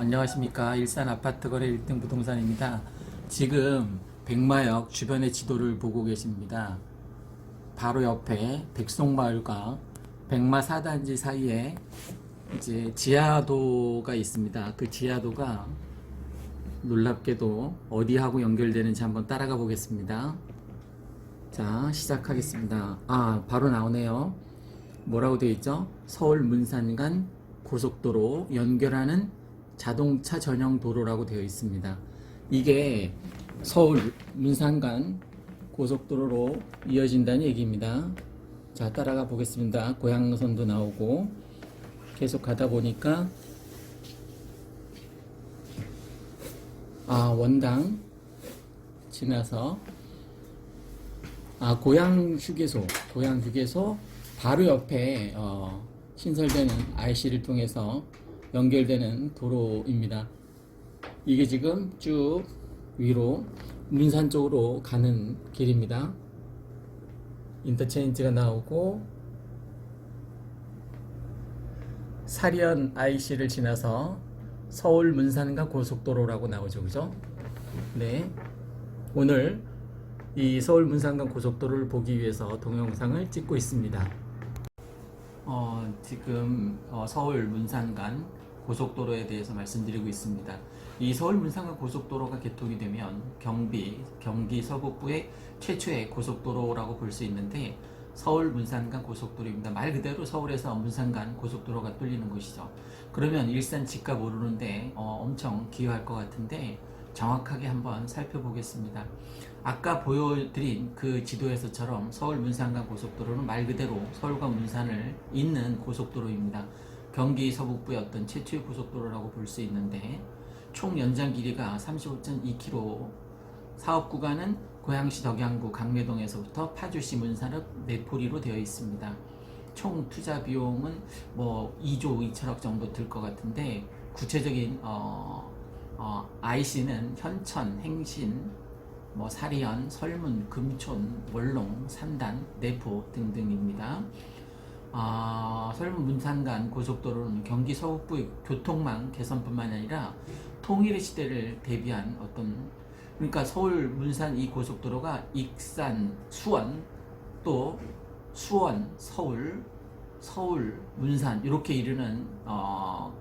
안녕하십니까. 일산 아파트 거래 1등 부동산입니다. 지금 백마역 주변의 지도를 보고 계십니다. 바로 옆에 백송마을과 백마 4단지 사이에 이제 지하도가 있습니다. 그 지하도가 놀랍게도 어디하고 연결되는지 한번 따라가 보겠습니다. 자, 시작하겠습니다. 바로 나오네요. 뭐라고 되어 있죠? 서울 문산 간 고속도로 연결하는 자동차 전용 도로라고 되어 있습니다. 이게 서울 문산 간 고속도로로 이어진다는 얘기입니다. 자, 따라가 보겠습니다. 고향선도 나오고 계속 가다 보니까 원당 지나서 고향휴게소 바로 옆에 신설되는 IC를 통해서 연결되는 도로입니다. 이게 지금 쭉 위로 문산 쪽으로 가는 길입니다. 인터체인지가 나오고 사리언 IC를 지나서 서울 문산간 고속도로라고 나오죠, 그죠? 네, 오늘 이 서울 문산간 고속도로를 보기 위해서 동영상을 찍고 있습니다. 지금 서울 문산간 고속도로에 대해서 말씀드리고 있습니다. 이 서울 문산간 고속도로가 개통이 되면 경기 서북부의 최초의 고속도로라고 볼 수 있는데, 서울 문산간 고속도로입니다. 말 그대로 서울에서 문산간 고속도로가 뚫리는 곳이죠. 그러면 일산 집값 오르는데 엄청 기여할 것 같은데 정확하게 한번 살펴보겠습니다. 아까 보여드린 그 지도에서처럼 서울 문산간 고속도로는 말 그대로 서울과 문산을 잇는 고속도로입니다. 경기 서북부의 어떤 최초의 고속도로라고 볼 수 있는데, 총 연장 길이가 35.2km, 사업 구간은 고양시 덕양구 강매동에서부터 파주시 문산읍 내포리로 되어 있습니다. 총 투자 비용은 2조 2천억 정도 들 것 같은데, 구체적인 IC는 현천, 행신, 사리언, 설문, 금촌, 월롱, 산단, 내포 등등입니다. 설문 문산간 고속도로는 경기 서북부의 교통망 개선뿐만 아니라 통일의 시대를 대비한 그러니까 서울 문산 이 고속도로가 익산, 수원, 또 수원, 서울, 문산 이렇게 이르는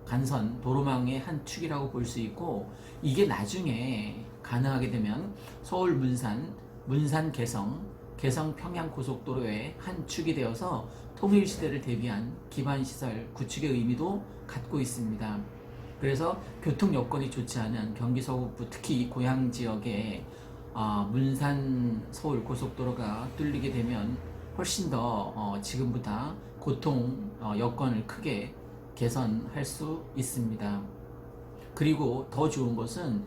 간선 도로망의 한 축이라고 볼 수 있고, 이게 나중에 가능하게 되면 서울 문산 개성 평양 고속도로의 한 축이 되어서 통일 시대를 대비한 기반 시설 구축의 의미도 갖고 있습니다. 그래서 교통 여건이 좋지 않은 경기 서북부, 특히 고향 지역에 문산 서울 고속도로가 뚫리게 되면 훨씬 더 지금보다 교통 여건을 크게 개선할 수 있습니다. 그리고 더 좋은 것은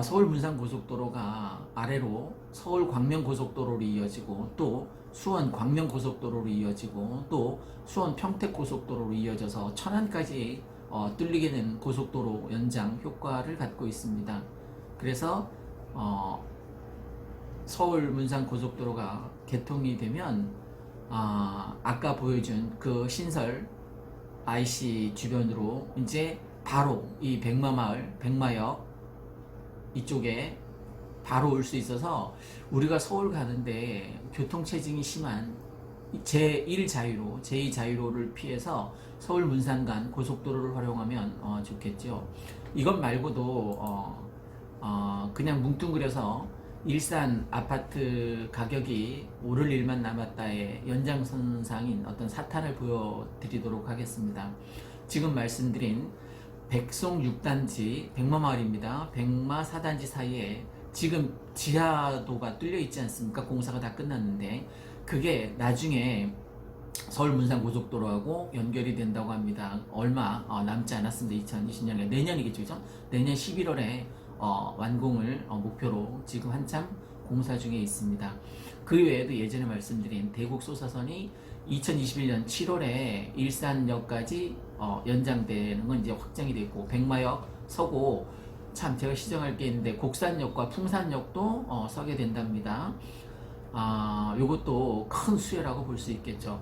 서울 문산 고속도로가 아래로 서울 광명 고속도로로 이어지고, 또 수원 광명 고속도로로 이어지고, 또 수원 평택 고속도로로 이어져서 천안까지 뚫리게 된 고속도로 연장 효과를 갖고 있습니다. 그래서 서울 문산 고속도로가 개통이 되면 아까 보여준 그 신설 IC 주변으로 이제 바로 이 백마역 이쪽에 바로 올 수 있어서, 우리가 서울 가는데 교통체증이 심한 제2 자유로를 피해서 서울 문산간 고속도로를 활용하면 좋겠죠. 이것 말고도 그냥 뭉뚱그려서 일산 아파트 가격이 오를 일만 남았다의 연장선상인 어떤 사탄을 보여드리도록 하겠습니다. 지금 말씀드린 백송 6단지 백마마을입니다. 백마 4단지 사이에 지금 지하도가 뚫려 있지 않습니까? 공사가 다 끝났는데 그게 나중에 서울 문산 고속도로하고 연결이 된다고 합니다. 얼마 남지 않았습니다. 2020년에 내년이겠죠, 그죠? 내년 11월에 완공을 목표로 지금 한참 공사 중에 있습니다. 그 외에도 예전에 말씀드린 대곡 소사선이 2021년 7월에 일산역까지 연장되는 건 이제 확정이 됐고, 백마역 서고, 참 제가 시정할 게 있는데 곡산역과 풍산역도 서게 된답니다. 요것도 큰 수혜라고 볼 수 있겠죠.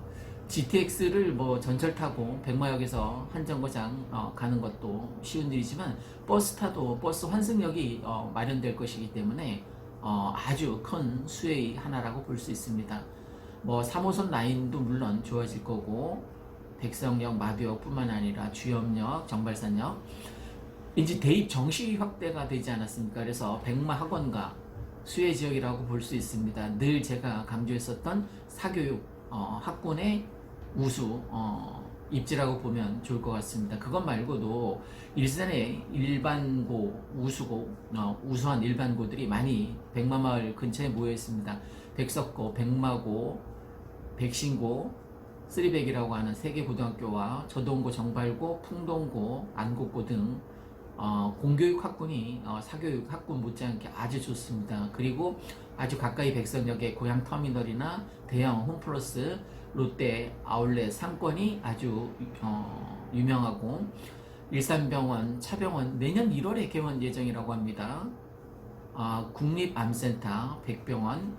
GTX를 뭐 전철 타고 백마역에서 한 정거장 가는 것도 쉬운 일이지만 버스 타도 버스 환승역이 마련될 것이기 때문에 아주 큰 수혜의 하나라고 볼 수 있습니다. 뭐 3호선 라인도 물론 좋아질 거고 백석역, 마두역 뿐만 아니라 주염역, 정발산역 이제 대입 정시 확대가 되지 않았습니까? 그래서 백마 학원가 수혜 지역이라고 볼 수 있습니다. 늘 제가 강조했었던 사교육 학군의 우수 입지라고 보면 좋을 것 같습니다. 그것 말고도 일산의 일반고, 우수고, 우수한 일반고들이 많이 백마마을 근처에 모여 있습니다. 백석고, 백마고, 백신고, 쓰리백이라고 하는 세 개 고등학교와 저동고, 정발고, 풍동고, 안국고 등 공교육 학군이 사교육 학군 못지않게 아주 좋습니다. 그리고 아주 가까이 백석역의 고향 터미널이나 대형 홈플러스 롯데 아울렛 상권이 아주 유명하고 일산병원, 차병원 내년 1월에 개원 예정이라고 합니다. 국립암센터, 백병원,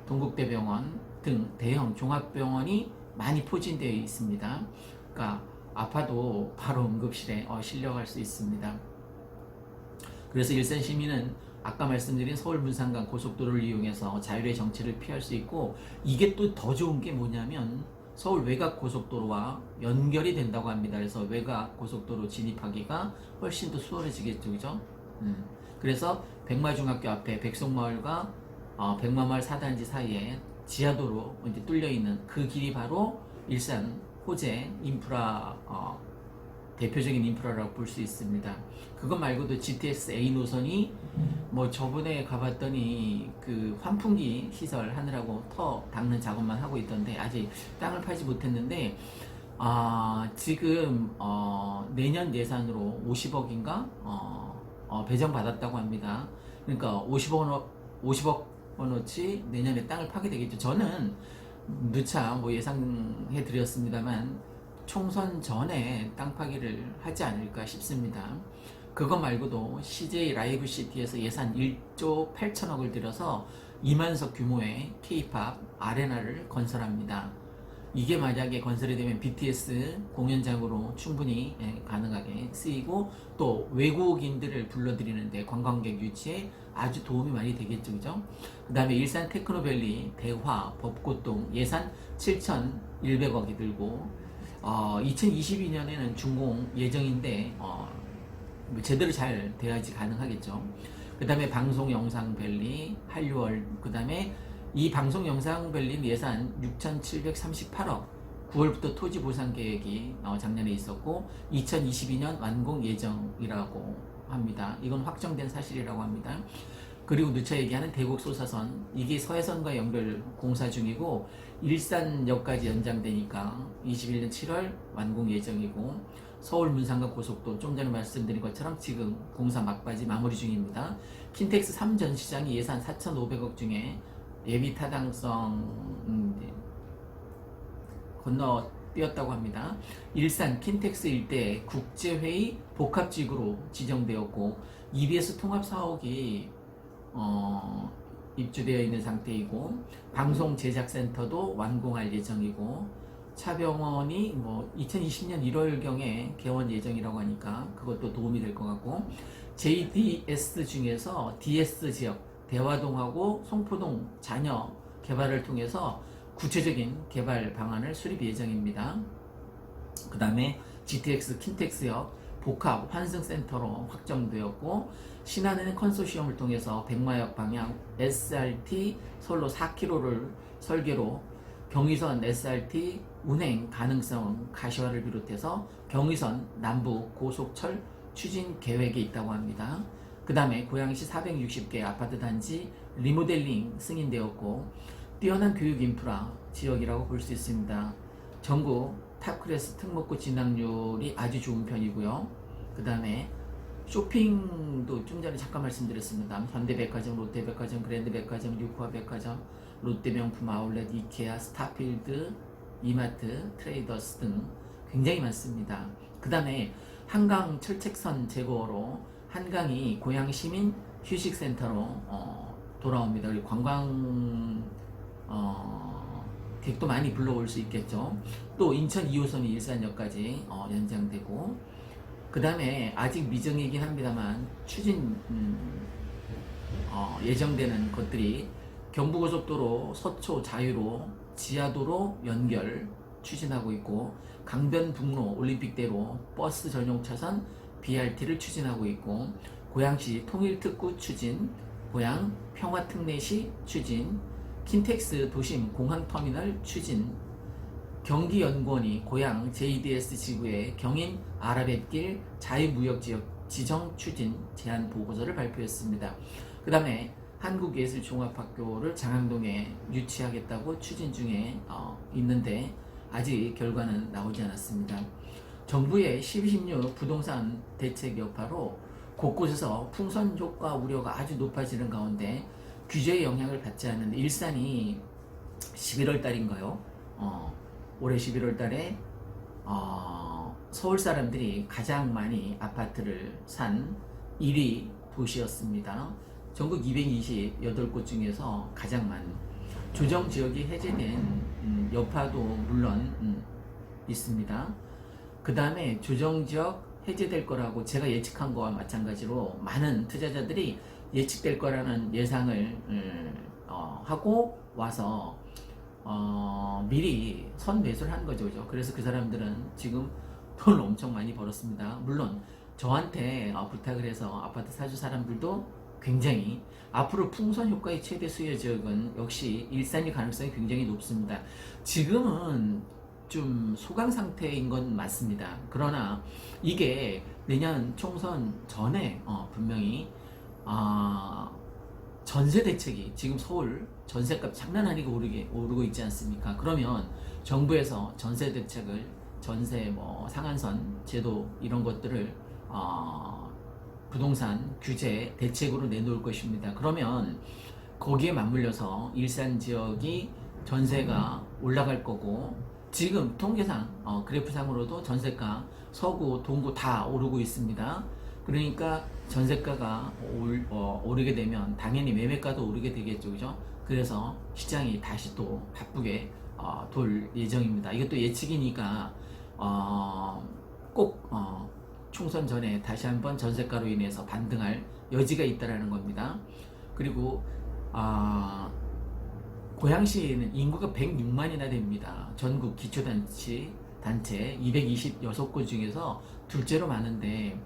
동국대병원 등 대형 종합병원이 많이 포진되어 있습니다. 그러니까 아파도 바로 응급실에 실려갈 수 있습니다. 그래서 일산 시민은 아까 말씀드린 서울 문산간 고속도로를 이용해서 자율의 정체를 피할 수 있고 이게 또 더 좋은 게 뭐냐면 서울 외곽 고속도로와 연결이 된다고 합니다. 그래서 외곽 고속도로 진입하기가 훨씬 더 수월해지겠죠, 그죠? 그래서 백마중학교 앞에 백석마을과 백마마을 4단지 사이에 지하도로 이제 뚫려 있는 그 길이 바로 일산 호재 인프라 대표적인 인프라라고 볼 수 있습니다. 그것 말고도 GTX A 노선이 뭐 저번에 가봤더니 그 환풍기 시설 하느라고 터 닦는 작업만 하고 있던데 아직 땅을 팔지 못했는데 지금 내년 예산으로 50억인가 배정받았다고 합니다. 그러니까 50억 원어치 내년에 땅을 파게 되겠죠. 저는 누차 뭐 예상해 드렸습니다만 총선 전에 땅 파기를 하지 않을까 싶습니다. 그거 말고도 CJ 라이브 시티에서 예산 1조 8천억을 들여서 2만석 규모의 K-팝 아레나를 건설합니다. 이게 만약에 건설이 되면 BTS 공연장으로 충분히 가능하게 쓰이고 또 외국인들을 불러들이는데 관광객 유치에 아주 도움이 많이 되겠죠, 그죠? 그 다음에 일산 테크노밸리, 대화, 벚꽃동 예산 7,100억이 들고 2022년에는 준공 예정인데 제대로 잘 돼야지 가능하겠죠. 그 다음에 방송영상밸리, 한류월, 그 다음에 이 방송영상밸리 예산 6,738억 9월부터 토지 보상 계획이 작년에 있었고 2022년 완공 예정이라고 합니다. 이건 확정된 사실이라고 합니다. 그리고 누차 얘기하는 대곡 소사선 이게 서해선과 연결 공사 중이고 일산역까지 연장되니까 21년 7월 완공 예정이고 서울 문산간 고속도 좀 전에 말씀드린 것처럼 지금 공사 막바지 마무리 중입니다. 킨텍스 3전 시장이 예산 4,500억 중에 예비 타당성 건너뛰었다고 합니다. 일산 킨텍스 일대 국제회의 복합지구로 지정되었고 EBS 통합 사옥이 입주되어 있는 상태이고 방송 제작센터도 완공할 예정이고 차병원이 뭐 2020년 1월경에 개원 예정이라고 하니까 그것도 도움이 될 것 같고 JDS 중에서 DS 지역 대화동하고 송포동 잔여 개발을 통해서 구체적인 개발 방안을 수립 예정입니다. 그 다음에 GTX 킨텍스역 복합 환승센터로 확정되었고 신한은행 컨소시엄을 통해서 백마역 방향 SRT 선로 4km를 설계로 경의선 SRT 운행 가능성 가시화를 비롯해서 경의선 남부 고속철 추진 계획에 있다고 합니다. 그 다음에 고양시 460개 아파트 단지 리모델링 승인되었고 뛰어난 교육 인프라 지역이라고 볼 수 있습니다. 전국 탑클래스 특목고 진학률이 아주 좋은 편이고요. 그 다음에 쇼핑도 좀 전에 잠깐 말씀드렸습니다. 현대백화점, 롯데백화점, 그랜드백화점, 유쿠아백화점, 롯데명품 아울렛, 이케아, 스타필드, 이마트, 트레이더스 등 굉장히 많습니다. 그 다음에 한강 철책선 제거로 한강이 고양 시민 휴식센터로 돌아옵니다. 그리고 관광 객도 많이 불러올 수 있겠죠. 또 인천 2호선이 일산역까지 연장되고, 그 다음에 아직 미정이긴 합니다만 추진 예정되는 것들이 경부고속도로 서초 자유로 지하도로 연결 추진하고 있고, 강변북로 올림픽대로 버스 전용 차선 BRT를 추진하고 있고, 고양시 통일특구 추진, 고양 평화특례시 추진, 킨텍스 도심 공항터미널 추진, 경기연구원이 고양 JDS 지구의 경인 아라뱃길 자유무역지역 지정 추진 제안 보고서를 발표했습니다. 그 다음에 한국예술종합학교를 장항동에 유치하겠다고 추진 중에 있는데 아직 결과는 나오지 않았습니다. 정부의 12.16 부동산 대책 여파로 곳곳에서 풍선 효과 우려가 아주 높아지는 가운데 규제의 영향을 받지 않는 일산이 11월 달인가요? 올해 11월 달에 서울 사람들이 가장 많이 아파트를 산 1위 도시였습니다. 전국 228곳 중에서 가장 많은 조정지역이 해제된 여파도 물론 있습니다. 그 다음에 조정지역 해제될 거라고 제가 예측한 거와 마찬가지로 많은 투자자들이 예측될 거라는 예상을 하고 와서 미리 선매수를 한 거죠. 그래서 그 사람들은 지금 돈을 엄청 많이 벌었습니다. 물론 저한테 부탁을 해서 아파트 사주 사람들도 굉장히 앞으로 풍선 효과의 최대 수요 지역은 역시 일산이 가능성이 굉장히 높습니다. 지금은 좀 소강 상태인 건 맞습니다. 그러나 이게 내년 총선 전에 분명히 전세 대책이 지금 서울 전세값 장난 아니고 오르고 있지 않습니까? 그러면 정부에서 전세 대책을 전세 상한선 제도 이런 것들을 부동산 규제 대책으로 내놓을 것입니다. 그러면 거기에 맞물려서 일산 지역이 전세가 올라갈 거고, 지금 통계상 그래프상으로도 전세가 서구 동구 다 오르고 있습니다. 그러니까 전세가가 오르게 되면 당연히 매매가도 오르게 되겠죠, 그죠? 그래서 시장이 다시 또 바쁘게 돌 예정입니다. 이것도 예측이니까 꼭 총선 전에 다시 한번 전세가로 인해서 반등할 여지가 있다라는 겁니다. 그리고 고양시는 인구가 106만이나 됩니다. 전국 기초단체 226곳 중에서 둘째로 많은데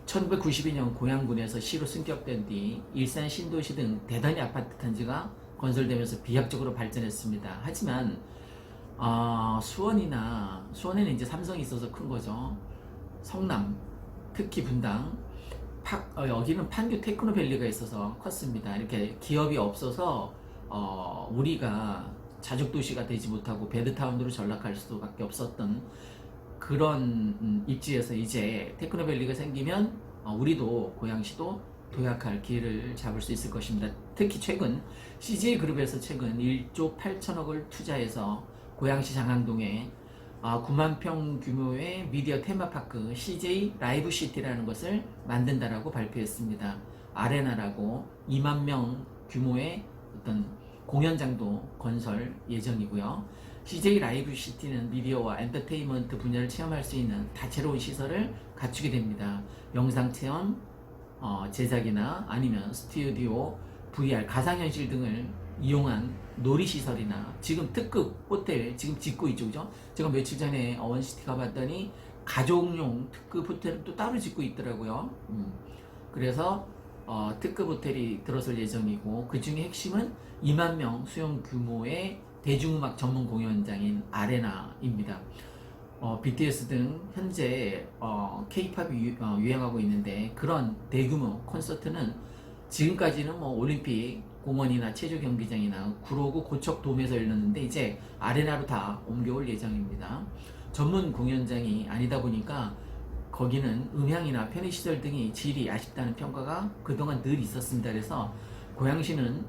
1992년 고양군에서 시로 승격된 뒤 일산 신도시 등 대단히 아파트 단지가 건설되면서 비약적으로 발전했습니다. 하지만 수원에는 이제 삼성이 있어서 큰 거죠. 성남, 특히 분당, 여기는 판교 테크노밸리가 있어서 컸습니다. 이렇게 기업이 없어서 우리가 자족도시가 되지 못하고 배드타운으로 전락할 수밖에 없었던 그런 입지에서 이제 테크노밸리가 생기면 우리도 고양시도 도약할 기회를 잡을 수 있을 것입니다. 특히 최근 CJ그룹에서 최근 1조 8천억을 투자해서 고양시 장항동에 9만 평 규모의 미디어 테마파크 CJ 라이브시티라는 것을 만든다라고 발표했습니다. 아레나라고 2만 명 규모의 어떤 공연장도 건설 예정이고요. CJ 라이브시티는 미디어와 엔터테인먼트 분야를 체험할 수 있는 다채로운 시설을 갖추게 됩니다. 영상 체험, 제작이나 아니면 스튜디오, VR, 가상현실 등을 이용한 놀이시설이나 지금 특급 호텔 지금 짓고 있죠, 그죠? 제가 며칠 전에 원시티 가봤더니 가족용 특급 호텔을 또 따로 짓고 있더라고요. 그래서 특급 호텔이 들어설 예정이고, 그 중에 핵심은 2만 명 수용 규모의 대중음악 전문 공연장인 아레나입니다. BTS 등 현재 K-팝이 유행하고 있는데, 그런 대규모 콘서트는 지금까지는 올림픽 공원이나 체조 경기장이나 구로구 고척돔에서 열렸는데 이제 아레나로 다 옮겨올 예정입니다. 전문 공연장이 아니다 보니까 거기는 음향이나 편의시설 등이 질이 아쉽다는 평가가 그동안 늘 있었습니다. 그래서 고양시는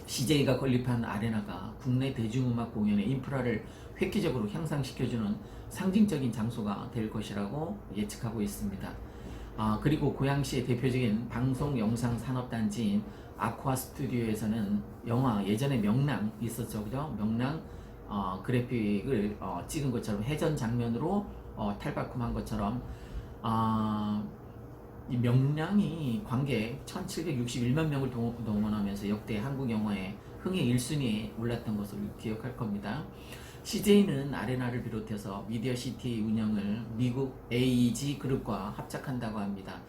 CJ가 건립한 아레나가 국내 대중음악 공연의 인프라를 획기적으로 향상시켜주는 상징적인 장소가 될 것이라고 예측하고 있습니다. 그리고 고양시의 대표적인 방송 영상 산업단지인 아쿠아 스튜디오에서는 영화 예전에 명랑 있었죠, 그죠? 명랑 그래픽을 찍은 것처럼 해전 장면으로 탈바꿈한 것처럼 이 명량이 관객 1761만 명을 동원하면서 역대 한국 영화의 흥행 1순위에 올랐던 것을 기억할 겁니다. CJ는 아레나를 비롯해서 미디어시티 운영을 미국 AEG 그룹과 합작한다고 합니다.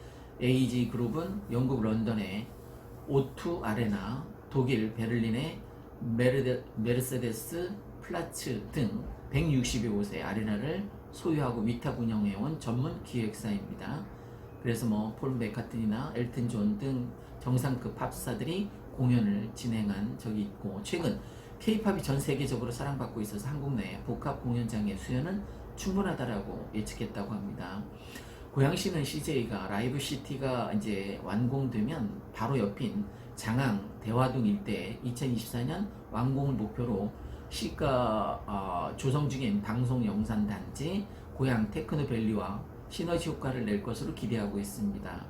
AEG 그룹은 영국 런던의 O2 아레나, 독일 베를린의 메르세데스 플라츠 등 160여 곳의 아레나를 소유하고 위탁 운영해온 전문 기획사입니다. 그래서 폴 맥카트니나 엘튼 존 등 정상급 팝스타들이 공연을 진행한 적이 있고, 최근 K-팝이 전 세계적으로 사랑받고 있어서 한국 내 복합 공연장의 수요는 충분하다라고 예측했다고 합니다. 고양시는 CJ가 라이브 시티가 이제 완공되면 바로 옆인 장항, 대화동 일대에 2024년 완공을 목표로 시가 조성 중인 방송 영상 단지 고양 테크노밸리와 시너지 효과를 낼 것으로 기대하고 있습니다.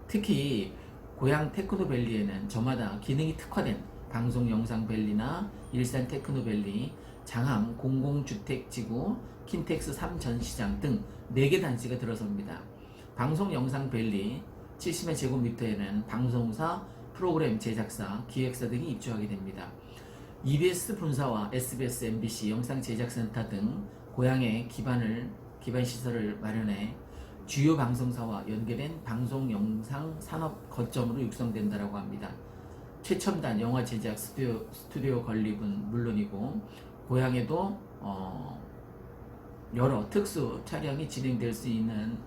특히 고양 테크노밸리에는 저마다 기능이 특화된 방송 영상 밸리나 일산 테크노밸리, 장항 공공주택지구, 킨텍스 3전시장 등 4개 단지가 들어섭니다. 방송 영상 밸리 70여 제곱미터에는 방송사, 프로그램 제작사, 기획사 등이 입주하게 됩니다. EBS 본사와 SBS, MBC 영상제작센터 등 고향에 기반 시설을 마련해 주요 방송사와 연계된 방송 영상 산업 거점으로 육성된다라고 합니다. 최첨단 영화 제작 스튜디오 건립은 물론이고 고향에도 여러 특수 촬영이 진행될 수 있는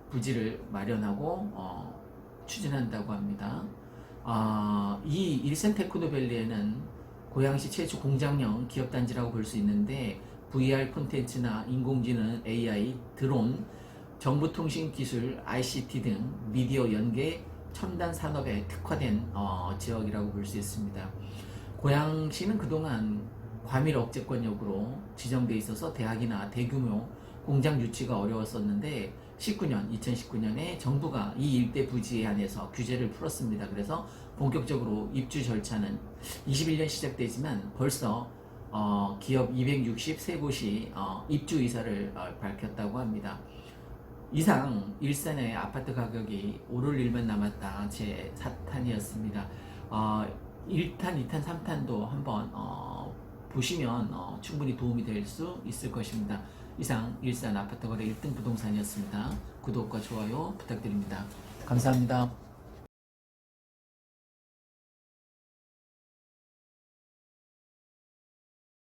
부지를 마련하고 추진한다고 합니다. 이 일산 테크노밸리에는 고양시 최초 공장형 기업단지라고 볼 수 있는데 VR 콘텐츠나 인공지능, AI, 드론, 정보통신기술, ICT 등 미디어 연계 첨단 산업에 특화된 지역이라고 볼 수 있습니다. 고양시는 그동안 과밀 억제권역으로 지정돼 있어서 대학이나 대규모 공장 유치가 어려웠었는데 2019년에 정부가 이 일대 부지에 한해서 규제를 풀었습니다. 그래서 본격적으로 입주 절차는 21년 시작되지만 벌써 기업 263곳이 입주 의사를 밝혔다고 합니다. 이상 일산의 아파트 가격이 오를 일만 남았다 제 4탄이었습니다. 1탄, 2탄, 3탄도 한번 보시면 충분히 도움이 될 수 있을 것입니다. 이상 일산 아파트 거래 1등 부동산이었습니다. 구독과 좋아요 부탁드립니다. 감사합니다.